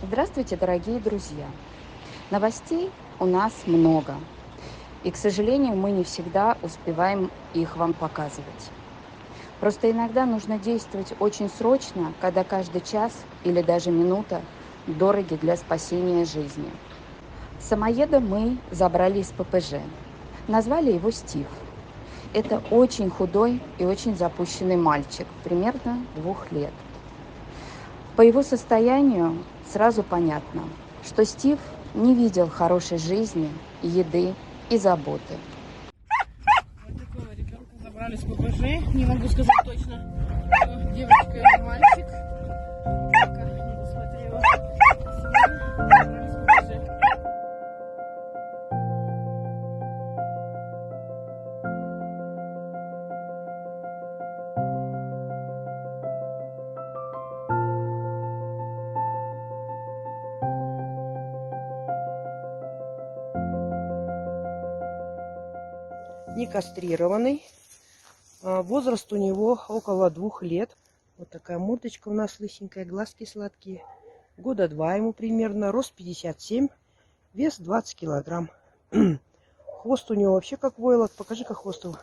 Здравствуйте, дорогие друзья! Новостей у нас много, и, к сожалению, мы не всегда успеваем их вам показывать. Просто иногда нужно действовать очень срочно, когда каждый час или даже минута дороги для спасения жизни. Самоеда мы забрали из ППЖ. Назвали его Стив. Это очень худой и очень запущенный мальчик, примерно 2 лет. По его состоянию сразу понятно, что Стив не видел хорошей жизни, еды и заботы. Вот такого ребенка забрали с ППЖ. Не могу сказать точно, девочка или мальчик. Пока не посмотрела. Сегодня забрали с ППЖ. Не кастрированный. Возраст у него около 2 лет. Вот такая мордочка у нас лысенькая, глазки сладкие. Года 2 ему примерно. Рост 57, вес 20 килограмм. Хвост у него вообще как войлок. Покажи-ка хвост его.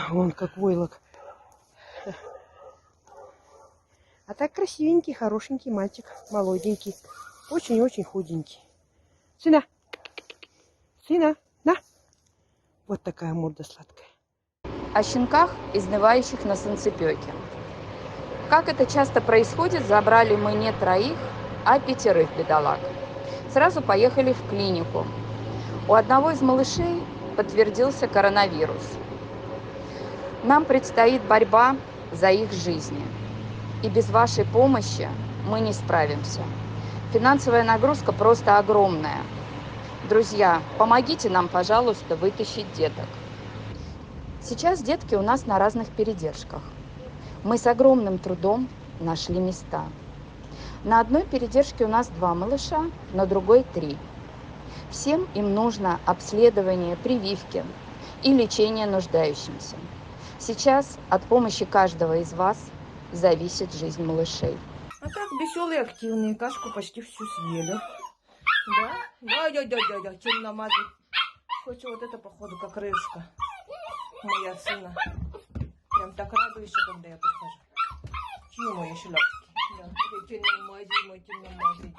Вон как войлок. А так красивенький, хорошенький мальчик. Молоденький. Очень-очень худенький. Сына! Сына! На! Вот такая морда сладкая. О щенках, изнывающих на солнцепёке. Как это часто происходит, забрали мы не 3, а 5 бедолаг. Сразу поехали в клинику. У одного из малышей подтвердился коронавирус. Нам предстоит борьба за их жизни. И без вашей помощи мы не справимся. Финансовая нагрузка просто огромная. Друзья, помогите нам, пожалуйста, вытащить деток. Сейчас детки у нас на разных передержках. Мы с огромным трудом нашли места. На одной передержке у нас 2 малыша, на другой 3. Всем им нужно обследование, прививки и лечение нуждающимся. Сейчас от помощи каждого из вас зависит жизнь малышей. А так веселые, активные. Кашку почти всю съели. Да? Да, темномазый. Хоть вот это, походу, как рыжка. Моя сына. Прям так радуешься, когда я прихожу. Чьи мои шляпки? Да, темномазый, мой темномазый.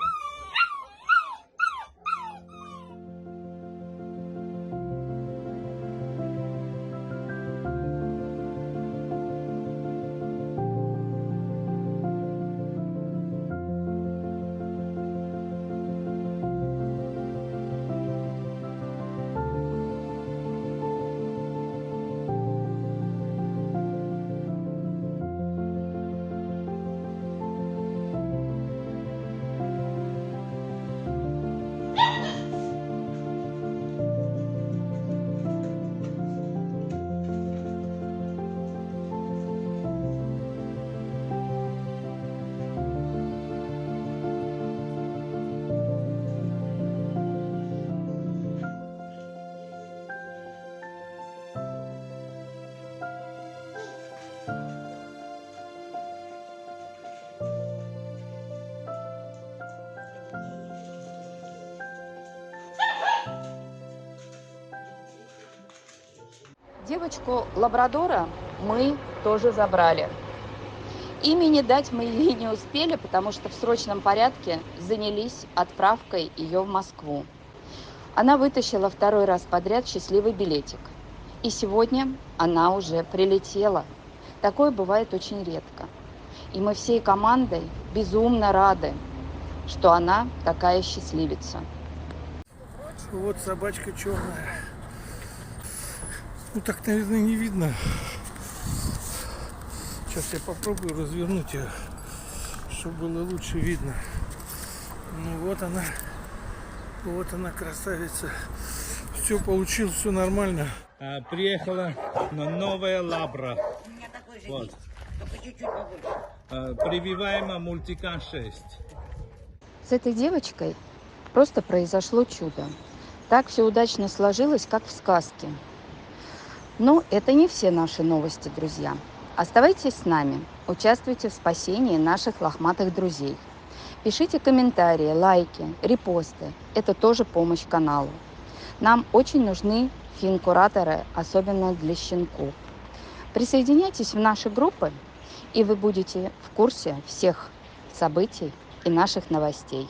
Девочку лабрадора мы тоже забрали. Имени дать мы ей не успели, потому что в срочном порядке занялись отправкой ее в Москву. Она вытащила 2 раз подряд счастливый билетик. И сегодня она уже прилетела. Такое бывает очень редко. И мы всей командой безумно рады, что она такая счастливица. Вот собачка черная. Ну так, наверное, не видно. Сейчас я попробую развернуть ее, чтобы было лучше видно. Ну вот она красавица. Все получилось, все нормально. Приехала новая лабра. У меня такой же Вот. есть, только чуть-чуть побольше. Прививаема мультикан 6. С этой девочкой просто произошло чудо. Так все удачно сложилось, как в сказке. Но это не все наши новости, друзья. Оставайтесь с нами, участвуйте в спасении наших лохматых друзей. Пишите комментарии, лайки, репосты. Это тоже помощь каналу. Нам очень нужны фин-кураторы, особенно для щенков. Присоединяйтесь в наши группы, и вы будете в курсе всех событий и наших новостей.